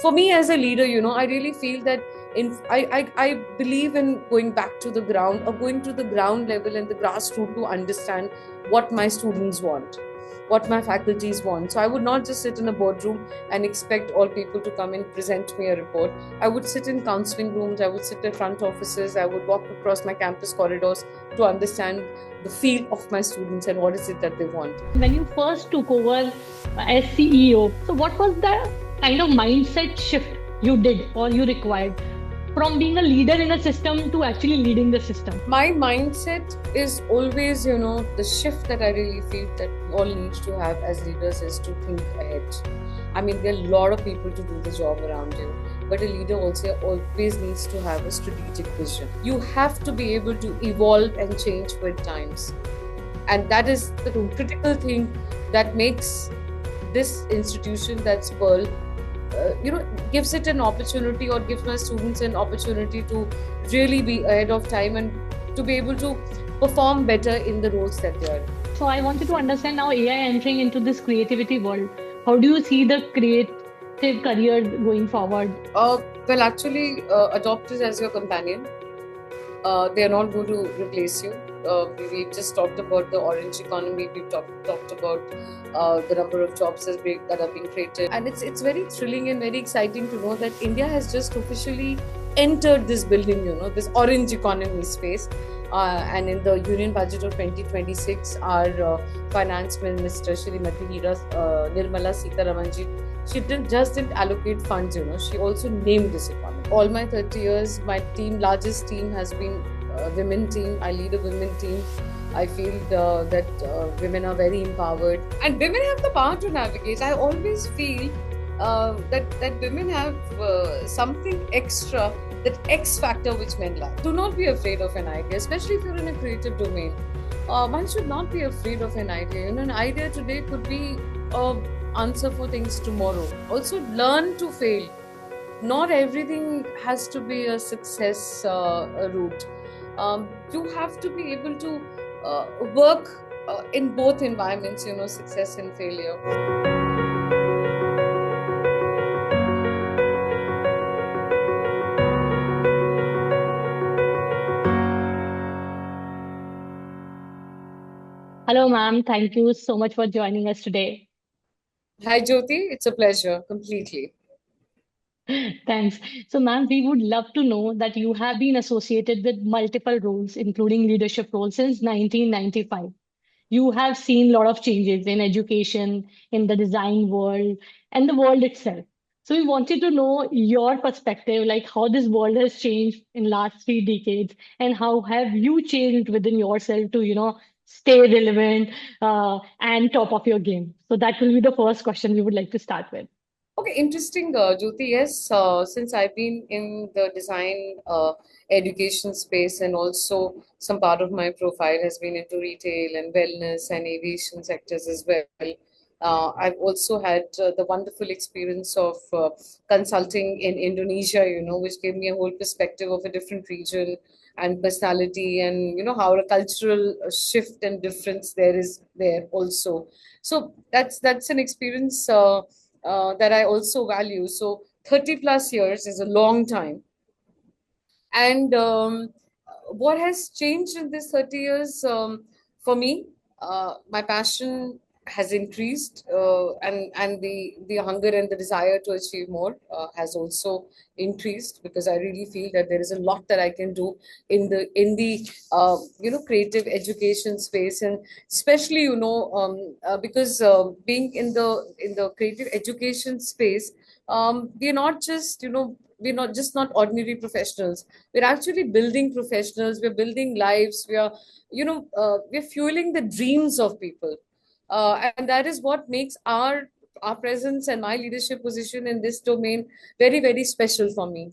for me as a leader, I really feel that I believe in going back to the ground, or going to the ground level and the grassroots to understand what my students want, what my faculties want. So I would not just sit in a boardroom and expect all people to come and present me a report. I would sit in counseling rooms, I would sit in front offices, I would walk across my campus corridors to understand the feel of my students and what is it that they want. When you first took over as CEO, so what was the kind of mindset shift you did or you required from being a leader in a system to actually leading the system? My mindset is always, the shift that I really feel that we all need to have as leaders is to think ahead. I mean, there are a lot of people to do the job around you, but a leader also always needs to have a strategic vision. You have to be able to evolve and change with times. And that is the critical thing that makes this institution, that's Pearl, gives it an opportunity, or gives my students an opportunity to really be ahead of time and to be able to perform better in the roles that they are in. So I wanted to understand now AI entering into this creativity world. How do you see the creative career going forward? Well, actually, adopt it as your companion. They are not going to replace you. We just talked about the orange economy. We've talked about the number of jobs that are being created, and it's very thrilling and very exciting to know that India has just officially entered this building. This orange economy space. And in the Union Budget of 2026, our Finance Minister, Shrimati Nirmala Sitharamanji, she didn't allocate funds. She also named this economy. All my 30 years, my largest team has been a women team. I lead a women team. I feel that women are very empowered, and women have the power to navigate. I always feel that women have something extra, that X factor which men lack. Do not be afraid of an idea, especially if you're in a creative domain. One should not be afraid of an idea. An idea today could be an answer for things tomorrow. Also, learn to fail. Not everything has to be a success route. You have to be able to work in both environments, success and failure. Hello, ma'am. Thank you so much for joining us today. Hi, Jyoti. It's a pleasure, completely. Thanks. So, ma'am, we would love to know that you have been associated with multiple roles, including leadership roles, since 1995. You have seen a lot of changes in education, in the design world, and the world itself. So, we wanted to know your perspective, like how this world has changed in last 3 decades, and how have you changed within yourself to, stay relevant and top of your game. So, that will be the first question we would like to start with. Okay, interesting, Jyoti. Yes, since I've been in the design education space, and also some part of my profile has been into retail and wellness and aviation sectors as well. I've also had the wonderful experience of consulting in Indonesia, which gave me a whole perspective of a different region and personality, and how a cultural shift and difference there is there also. So that's an experience that I also value. So 30 plus years is a long time. And what has changed in this 30 years, for me, my passion has increased, and the hunger and the desire to achieve more has also increased, because I really feel that there is a lot that I can do in the creative education space. And especially, because being in the creative education space, we're not just not ordinary professionals. We're actually building professionals. We're building lives. We're fueling the dreams of people, and that is what makes our presence and my leadership position in this domain very, very special for me.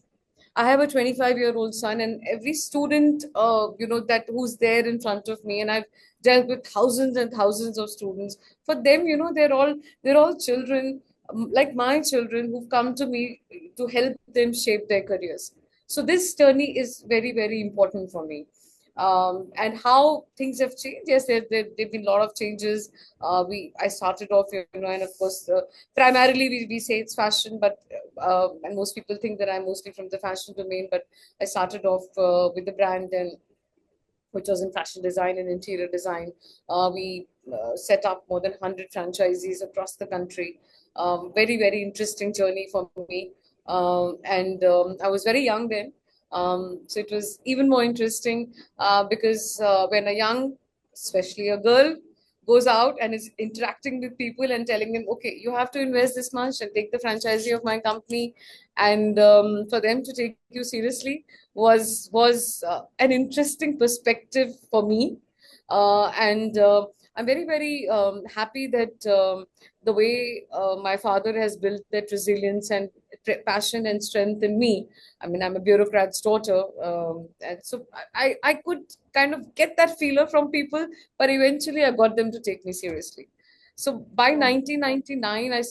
I have a 25-year-old son, and every student, that who's there in front of me, and I've dealt with thousands and thousands of students. For them, they're all children, like my children, who've come to me to help them shape their careers. So this journey is very, very important for me. And how things have changed. Yes, there've been a lot of changes. I started off, and of course, primarily we say it's fashion, but and most people think that I'm mostly from the fashion domain. But I started off with the brand, and which was in fashion design and interior design. We set up more than 100 franchisees across the country. Very, very interesting journey for me. And I was very young then. So it was even more interesting because when a young, especially a girl, goes out and is interacting with people and telling them, okay, you have to invest this much and take the franchisee of my company, and for them to take you seriously was an interesting perspective for me, and I'm very very happy that the way my father has built that resilience and passion and strength in me. I mean, I'm a bureaucrat's daughter, and so I could kind of get that feeler from people, but eventually I got them to take me seriously. So by Oh, 1999, we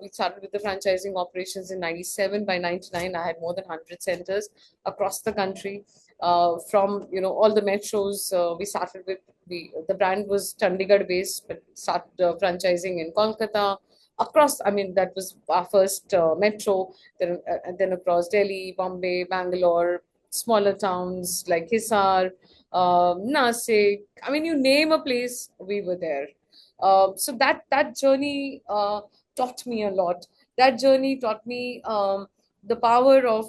started with the franchising operations in 97. By 99, I had more than 100 centers across the country. From all the metros, we started with the brand was Chandigarh based, but started franchising in Kolkata, across. I mean, that was our first metro. Then across Delhi, Bombay, Bangalore, smaller towns like Hisar, Nasik. I mean, you name a place, we were there. So that journey taught me a lot. That journey taught me the power of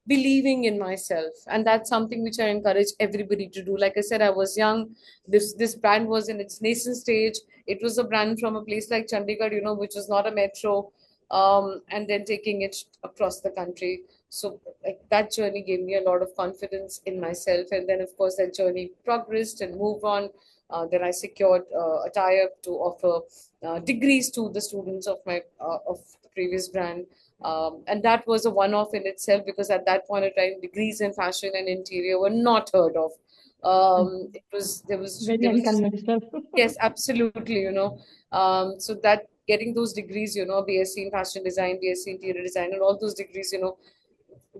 believing in myself, and that's something which I encourage everybody to do. Like I said, I was young. This brand was in its nascent stage. It was a brand from a place like Chandigarh, which was not a metro, and then taking it across the country. So like that journey gave me a lot of confidence in myself, and then of course that journey progressed and moved on. Then I secured a tie-up to offer degrees to the students of the previous brand, and that was a one-off in itself, because at that point of time, degrees in fashion and interior were not heard of. It was very there was unconventional. Yes, absolutely. So that getting those degrees, BSc in fashion design, BSc interior design, and all those degrees,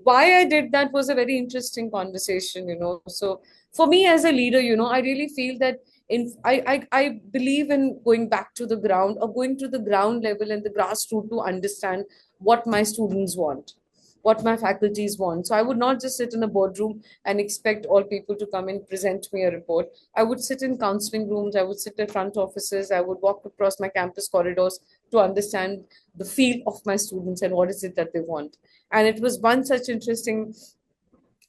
why I did that was a very interesting conversation. So for me as a leader, I really feel that I believe in going back to the ground, or going to the ground level and the grassroots, to understand what my students want, what my faculties want. So I would not just sit in a boardroom and expect all people to come and present me a report. I would sit in counseling rooms, I would sit in front offices, I would walk across my campus corridors to understand the feel of my students and what is it that they want. And it was one such interesting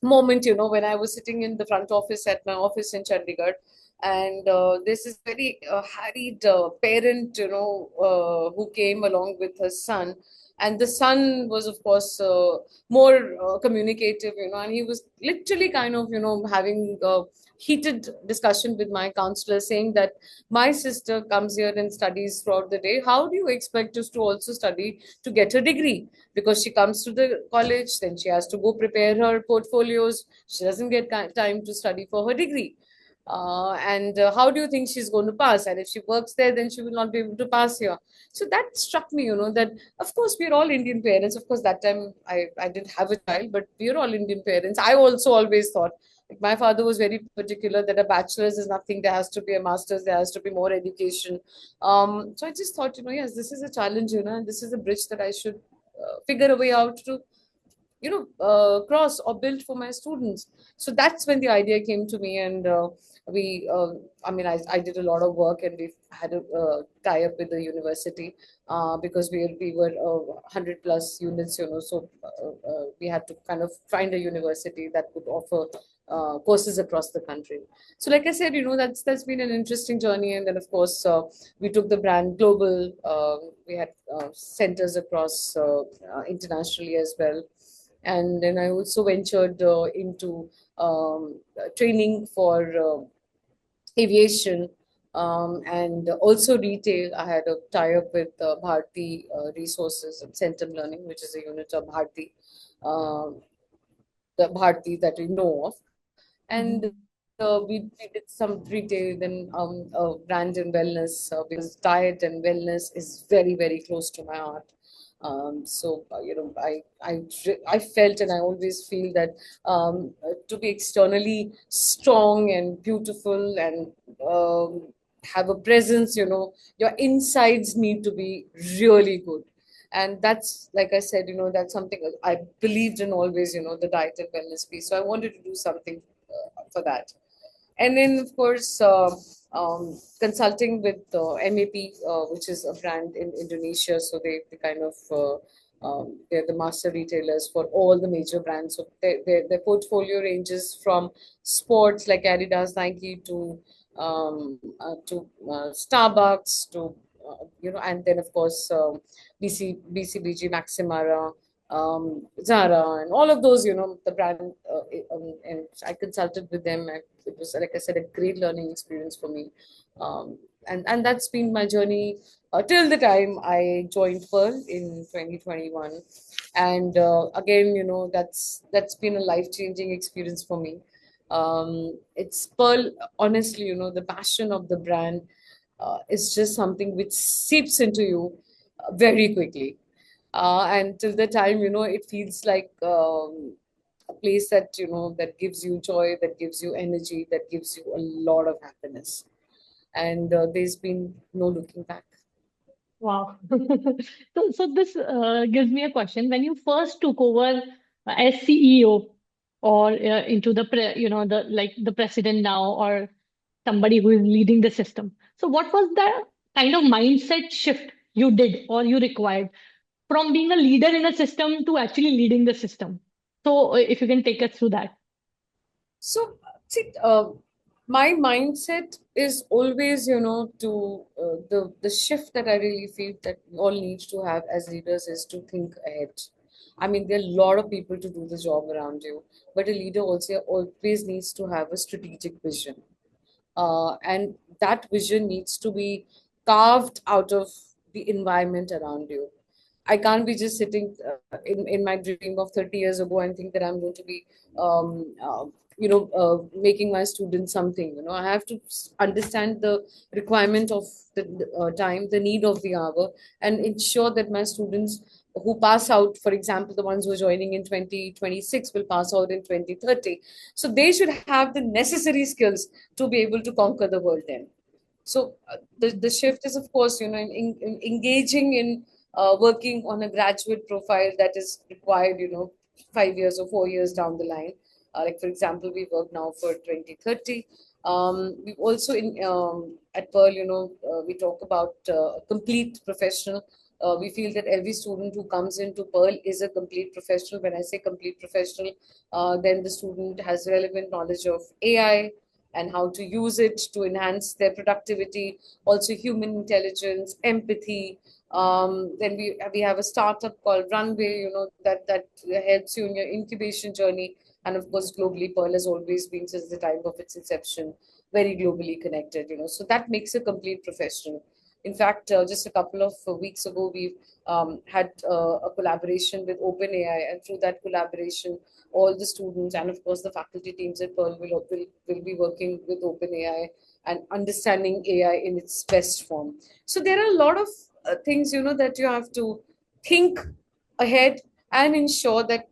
moment, when I was sitting in the front office at my office in Chandigarh. And this is very harried parent, who came along with her son. And the son was, of course, more communicative, and he was literally kind of, having a heated discussion with my counselor, saying that my sister comes here and studies throughout the day. How do you expect us to also study to get a degree? Because she comes to the college, then she has to go prepare her portfolios. She doesn't get time to study for her degree. And how do you think she's going to pass? And if she works there, then she will not be able to pass here. So that struck me, that of course we're all Indian parents. Of course, that time I didn't have a child, but we're all Indian parents. I also always thought, like, my father was very particular that a bachelor's is nothing. There has to be a master's. There has to be more education. So I just thought, yes, this is a challenge, and this is a bridge that I should figure a way out to cross or build for my students. So that's when the idea came to me. And we I mean, I did a lot of work, and we had a tie up with the university, because we were 100 plus units, so we had to kind of find a university that would offer courses across the country. So like I said, that's been an interesting journey. And then of course we took the brand global. We had centers across internationally as well. And then I also ventured into training for aviation, and also retail. I had a tie-up with Bharti Resources and Centum Learning, which is a unit of uh, the Bharti that we know of. And Mhm. we did some retail, then brand and wellness, because diet and wellness is very, very close to my heart. I felt, and I always feel that to be externally strong and beautiful and have a presence, your insides need to be really good. And that's, like I said, that's something I believed in always, the diet and wellness piece. So I wanted to do something for that. And then, of course, consulting with MAP, which is a brand in Indonesia. So they kind of they're the master retailers for all the major brands. So their portfolio ranges from sports like Adidas, Nike to Starbucks and then of course BCBG, Maximara, Zara, and all of those, the brand. And I consulted with them. And it was, like I said, a great learning experience for me. And that's been my journey till the time I joined Pearl in 2021. And again, that's been a life-changing experience for me. It's Pearl, honestly, the passion of the brand is just something which seeps into you very quickly. And till the time, it feels like a place that, that gives you joy, that gives you energy, that gives you a lot of happiness. And there's been no looking back. Wow. So this gives me a question. When you first took over as CEO or into the the like the president now or somebody who is leading the system. So what was the kind of mindset shift you did or you required from being a leader in a system to actually leading the system? So if you can take us through that. So, see, my mindset is always, to the shift that I really feel that we all need to have as leaders is to think ahead. I mean, there are a lot of people to do the job around you, but a leader also always needs to have a strategic vision. And that vision needs to be carved out of the environment around you. I can't be just sitting in my dream of 30 years ago and think that I'm going to be, making my students something. I have to understand the requirement of the time, the need of the hour, and ensure that my students who pass out, for example, the ones who are joining in 2026 will pass out in 2030. So they should have the necessary skills to be able to conquer the world then. So the shift is, of course, in engaging in working on a graduate profile that is required, 5 years or 4 years down the line. Like, for example, we work now for 2030. We've also at Pearl, we talk about a complete professional. We feel that every student who comes into Pearl is a complete professional. When I say complete professional, then the student has relevant knowledge of AI and how to use it to enhance their productivity, also human intelligence, empathy. Then we have a startup called Runway, that helps you in your incubation journey. And of course, globally, Pearl has always been, since the time of its inception, very globally connected. So that makes a complete professional. In fact, just a couple of weeks ago, we've had a collaboration with OpenAI, and through that collaboration, all the students and of course the faculty teams at Pearl will be working with OpenAI and understanding AI in its best form. So there are a lot of things, that you have to think ahead and ensure that,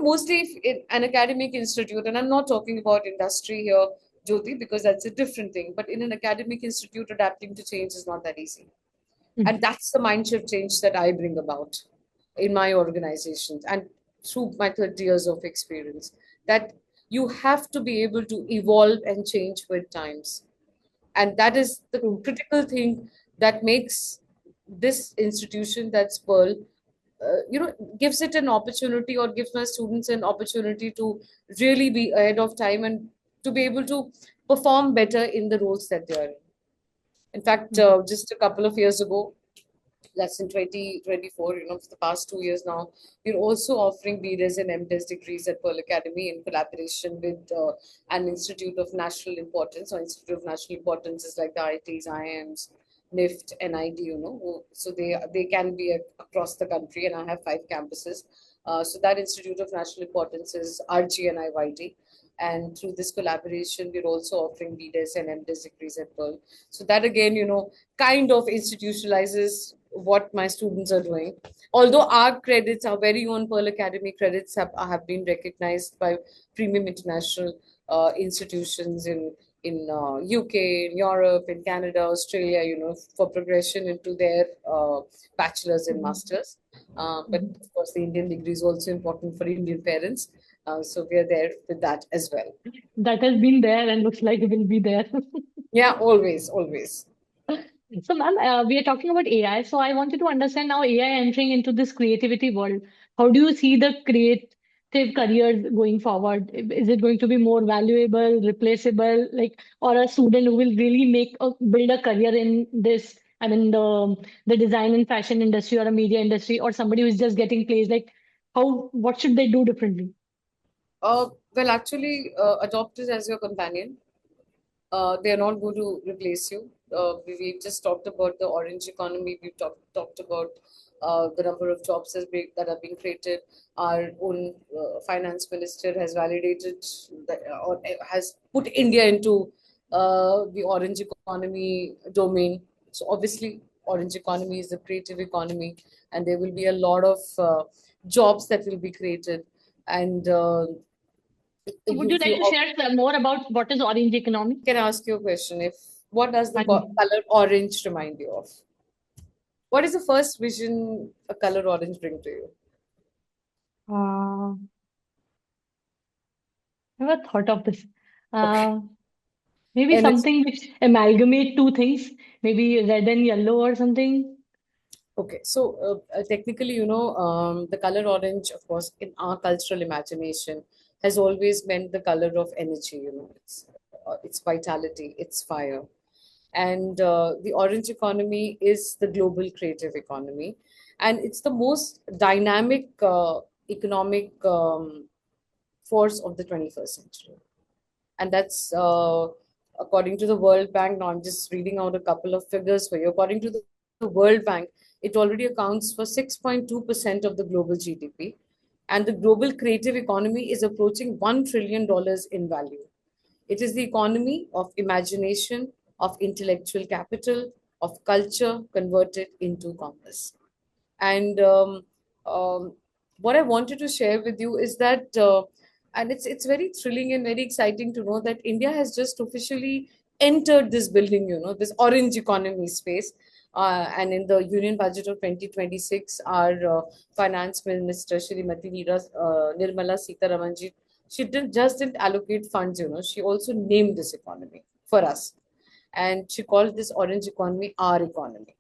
mostly if in an academic institute, and I'm not talking about industry here, Jyoti, because that's a different thing, but in an academic institute, adapting to change is not that easy. And Mhm. that's the mind shift change that I bring about in my organizations and through my 30 years of experience, that you have to be able to evolve and change with times. And that is the True. critical thing that makes this institution, that's Pearl, gives it an opportunity, or gives my students an opportunity to really be ahead of time and to be able to perform better in the roles that they are in. In fact, Mhm. just a couple of years ago, that's in 2024, for the past 2 years now, we're also offering BDes and MDes degrees at Pearl Academy in collaboration with an institute of national importance. So institute of national importance is like the IITs, IIMs, NIFT, NID, so they can be across the country, and I have 5 campuses. So that institute of national importance is RGNIYT. And through this collaboration, we're also offering BDes and MDes degrees at Pearl. So that again, kind of institutionalizes what my students are doing. although our credits, our very own Pearl Academy credits have been recognized by premium international institutions in UK, in Europe, in Canada, Australia, for progression into their bachelor's and Mhm. master's. But Mhm. of course, the Indian degree is also important for Indian parents. So we are there with that as well. That has been there and looks like it will be there. Yeah, always, always. So, ma'am, we are talking about AI. So, I wanted to understand now AI entering into this creativity world. How do you see the creative careers going forward? Is it going to be more valuable, replaceable, like, or a student who will really build a career in this? I mean, the design and fashion industry or a media industry, or somebody who's just getting plays. Like, what should they do differently? Well, actually, adopt it as your companion. They are not going to replace you. We just talked about the orange economy. We've talked about the number of jobs that are being created. Our own finance minister has validated that, or has put India into the orange economy domain. So obviously, orange economy is the creative economy, and there will be a lot of jobs that will be created. And So would you if like you to share more about what is orange economy? can ask you a question. If what does the And color orange remind you of? What is the first vision a color orange bring to you? uh, I never thought of this. Okay, Uh, Maybe energy. something which amalgamate two things, maybe red and yellow or something. Okay, so technically, the color orange, of course, in our cultural imagination, has always meant the color of energy. It's vitality, it's fire, and the orange economy is the global creative economy, and it's the most dynamic economic force of the 21st century. And that's according to the World Bank. Now I'm just reading out a couple of figures for you. According to the World Bank, it already accounts for 6.2% of the global GDP, and the global creative economy is approaching $1 trillion in value. It is the economy of imagination, of intellectual capital, of culture converted into commerce. And what I wanted to share with you is that, and it's very thrilling and very exciting to know that India has just officially entered this building, this orange economy space. And in the Union Budget of 2026, our Finance Minister, Shrimati Nirmala Sitharamanji, she didn't allocate funds, she also named this economy for us. And she called this orange economy our economy.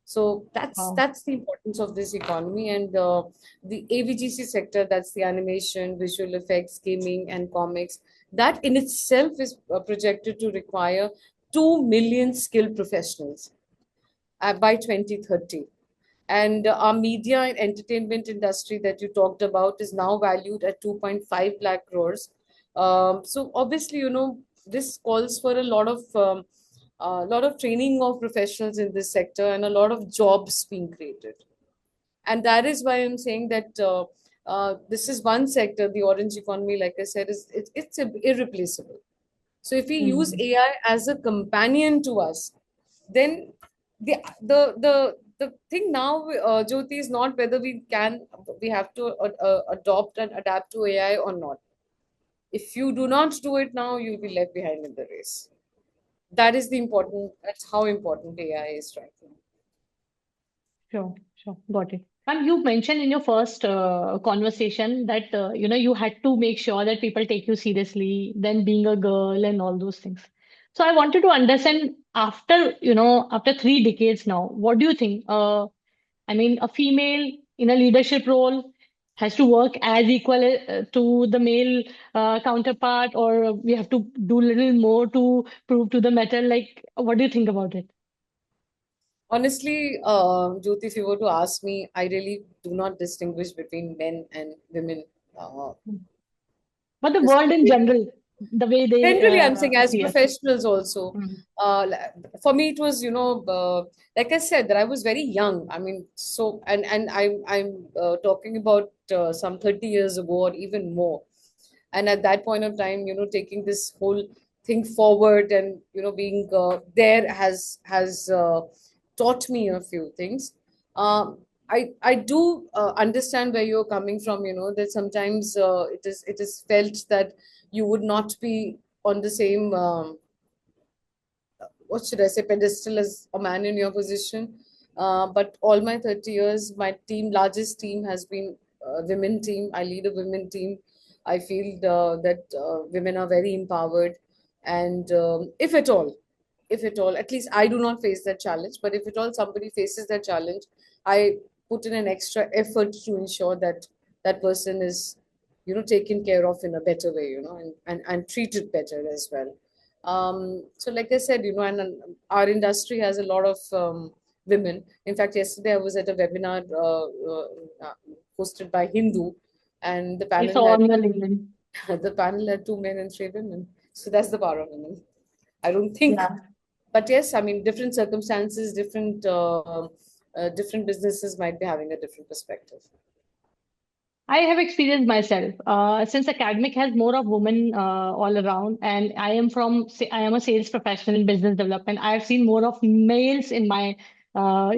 So that's Wow. that's the importance of this economy, and the AVGC sector, that's the animation, visual effects, gaming, and comics. That in itself is projected to require 2 million skilled professionals by 2030. And our media and entertainment industry that you talked about is now valued at 2.5 lakh crores. So obviously, this calls for a lot of training of professionals in this sector and a lot of jobs being created. And that is why I'm saying that this is one sector, the orange economy, like I said, it's irreplaceable. So if we use Hmm. AI as a companion to us, then the thing now, Jyoti, is not whether we have to adopt and adapt to AI or not. If you do not do it now, you'll be left behind in the race. That's how important AI is right now. Sure, sure. Got it. And you mentioned in your first conversation that you had to make sure that people take you seriously, then being a girl and all those things. So I wanted to understand after 3 decades now, what do you think? I mean, a female in a leadership role has to work as equal to the male counterpart, or we have to do little more to prove to the metal. Like, what do you think about it? Honestly, Jyoti, if you were to ask me, I really do not distinguish between men and women. Uh, But the this world in general, the way they Generally, I'm saying as see us. professionals also. Mm. For me, it was, like I said, that I was very young. I mean, so and I'm talking about some 30 years ago or even more. And at that point of time, taking this whole thing forward and being there has taught me a few things. I do understand where you're coming from. That sometimes it is felt that you would not be on the same what should I say, pedestal as a man in your position. But all my 30 years, my largest team has been a women team. I lead a women team. I feel that women are very empowered. And if at all, at least I do not face that challenge. But if at all somebody faces that challenge, I put in an extra effort to ensure that that person is, taken care of in a better way, and treated better as well. So like I said, and our industry has a lot of women. In fact, yesterday I was at a webinar hosted by Hindu, and the I panel saw had on your LinkedIn. the panel had two men and three women. So that's the power of women. I don't think, Yeah. but yes, I mean, different circumstances, different businesses might be having a different perspective. I have experienced myself. Since academic has more of women all around, and I am a sales professional in business development. I have seen more of males in my, so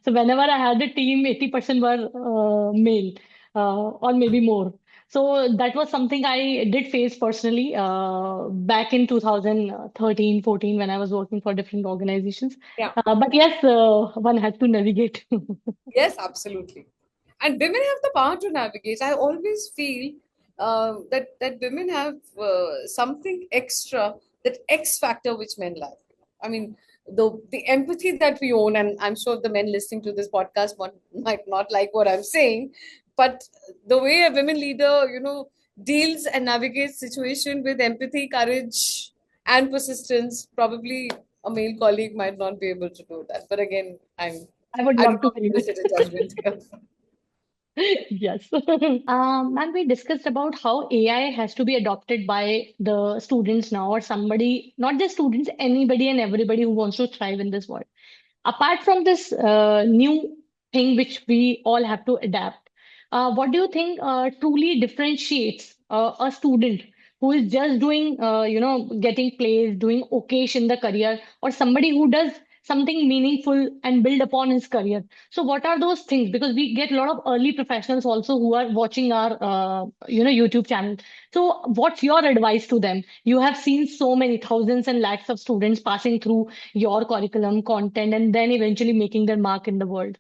whenever I had a team, 80% were male, or maybe more. So that was something I did face personally back in 2013, 14 when I was working for different organizations. Yeah. But yes, one had to navigate. Yes, absolutely. And women have the power to navigate. I always feel that women have something extra, that X factor which men lack. I mean, the empathy that we own, and I'm sure the men listening to this podcast might not like what I'm saying, but the way a women leader, deals and navigates situation with empathy, courage, and persistence, probably a male colleague might not be able to do that. But again, I would I do love to not hear want to sit a judgment here. Yes. And we discussed about how AI has to be adopted by the students now, or somebody, not just students, anybody and everybody who wants to thrive in this world. Apart from this new thing which we all have to adapt, what do you think truly differentiates a student who is just doing, getting placed, doing okayish in the career, or somebody who does something meaningful and build upon his career? So, what are those things? Because we get a lot of early professionals also who are watching our, YouTube channel. So, what's your advice to them? You have seen so many thousands and lakhs of students passing through your curriculum content and then eventually making their mark in the world.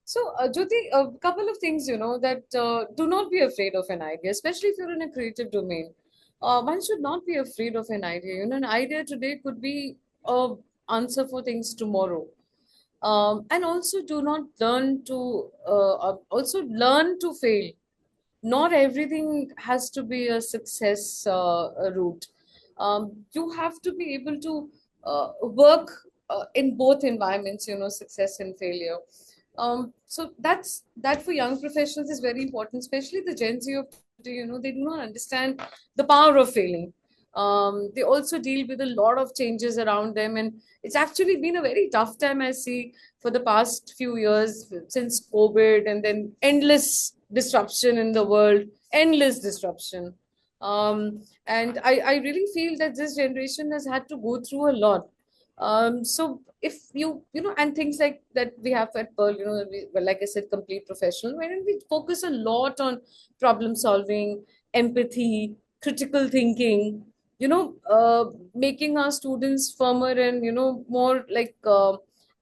So, Jyoti, a couple of things, that do not be afraid of an idea, especially if you're in a creative domain. One should not be afraid of an idea. An idea today could be a answer for things tomorrow. And also do not learn to also learn to fail. Not everything has to be a success route. You have to be able to work in both environments, success and failure. So that for young professionals is very important, especially the Gen Z of today. They do not understand the power of failing. They also deal with a lot of changes around them, and it's actually been a very tough time, I see, for the past few years since COVID, and then endless disruption in the world, endless disruption. And I really feel that this generation has had to go through a lot. So if and things like that we have at Pearl, well, like I said, complete professional, wherein we focus a lot on problem solving, empathy, critical thinking, making our students firmer and, more like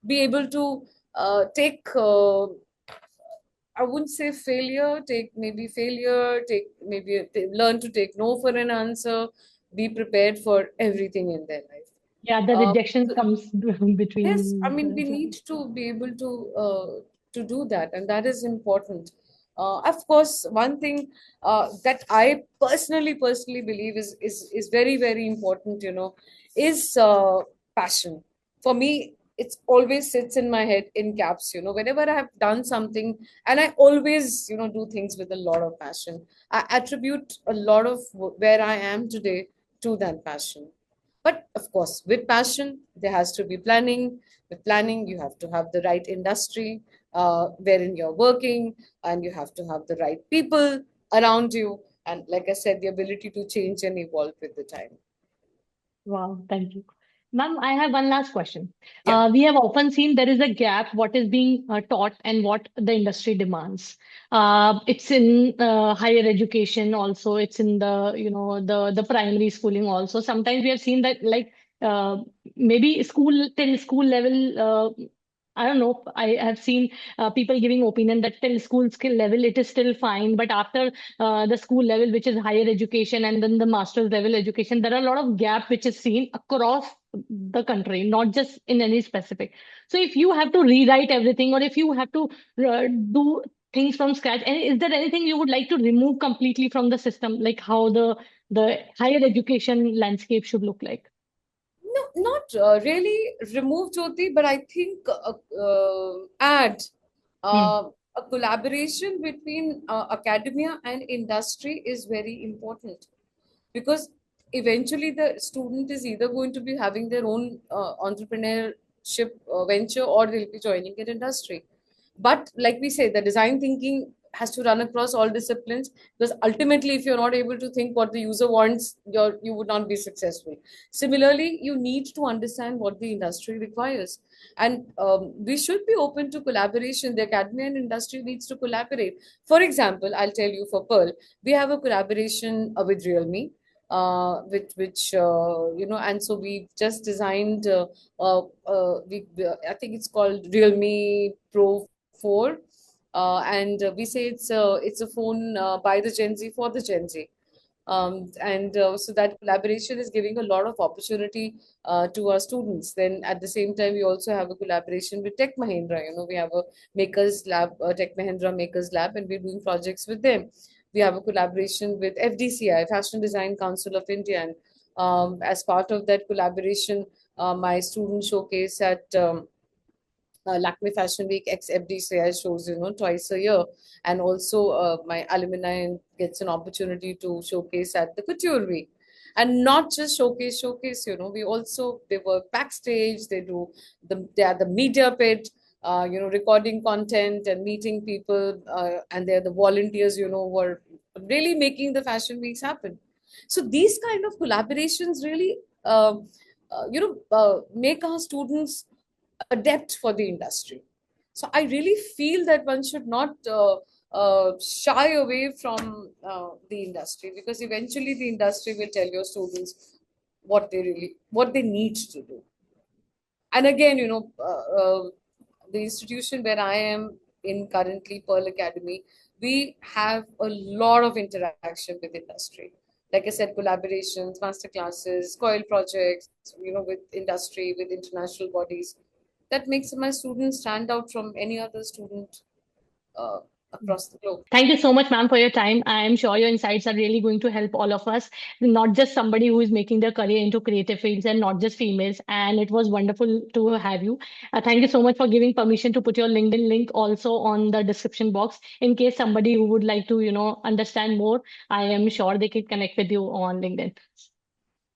be able to take I wouldn't say failure, take maybe learn to take no for an answer, be prepared for everything in their life. Yeah, the Uh, rejection so comes yes, I between mean, we the. need to be able to do that, and that is important. Of course, one thing that I personally believe is very very important. Is passion. For me, it's always sits in my head in caps. Whenever I have done something, and I always do things with a lot of passion. I attribute a lot of where I am today to that passion. But of course, with passion, there has to be planning. With planning, you have to have the right industry wherein you're working, and you have to have the right people around you. And like I said, the ability to change and evolve with the time. Wow, thank you. Ma'am, I have one last question. Yeah. We have often seen there is a gap what is being taught and what the industry demands. It's in higher education also. It's in the the primary schooling also. Sometimes we have seen that like uh, maybe school till school level. I don't know. I have seen people giving opinion that till school skill level it is still fine, but after the school level, which is higher education, and then the master's level education, there are a lot of gap which is seen across the country, not just in any specific. So if you have to rewrite everything, or if you have to do things from scratch, and is there anything you would like to remove completely from the system, like how the higher education landscape should look like? No, not really remove Jyoti, but I think add Hmm. a collaboration between academia and industry is very important, because eventually the student is either going to be having their own entrepreneurship venture, or they'll be joining an industry. But like we say, the design thinking has to run across all disciplines, because ultimately if you're not able to think what the user wants, you would not be successful. Similarly, you need to understand what the industry requires, and we should be open to collaboration. The academy and industry needs to collaborate. For example, I'll tell you, for Pearl, we have a collaboration with Realme, which and so we've just designed I think it's called Realme Pro 4, and we say it's a phone by the Gen Z for the Gen Z. And so that collaboration is giving a lot of opportunity to our students. Then at the same time, we also have a collaboration with Tech Mahindra. We have a makers lab, Tech Mahindra Makers Lab, and we're doing projects with them. We have a collaboration with FDCI, Fashion Design Council of India, and as part of that collaboration, my student showcase at Lakme Fashion Week ex FDCI shows, twice a year. And also, my alumni gets an opportunity to showcase at the Couture Week. And not just showcase, we also, they work backstage, they are the media pit, recording content and meeting people, and they're the volunteers, who are really making the fashion weeks happen. So these kind of collaborations really, make our students adept for the industry. So I really feel that one should not shy away from the industry, because eventually the industry will tell your students what they need to do. And again, the institution where I am in currently, Pearl Academy, we have a lot of interaction with industry. Like I said, collaborations, master classes, coil projects, with industry, with international bodies. That makes my students stand out from any other student uh, across the globe. Thank you so much, ma'am, for your time. I am sure your insights are really going to help all of us, not just somebody who is making their career into creative fields and not just females. And it was wonderful to have you. Thank you so much for giving permission to put your LinkedIn link also on the description box in case somebody who would like to, understand more. I am sure they can connect with you on LinkedIn.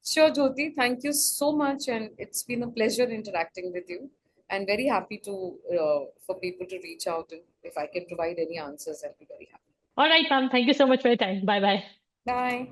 Sure, Jyoti. Thank you so much, and it's been a pleasure interacting with you. And very happy to for people to reach out, and if I can provide any answers, I'll be very happy. All right, ma'am. Thank you so much for your time. Bye bye. Bye.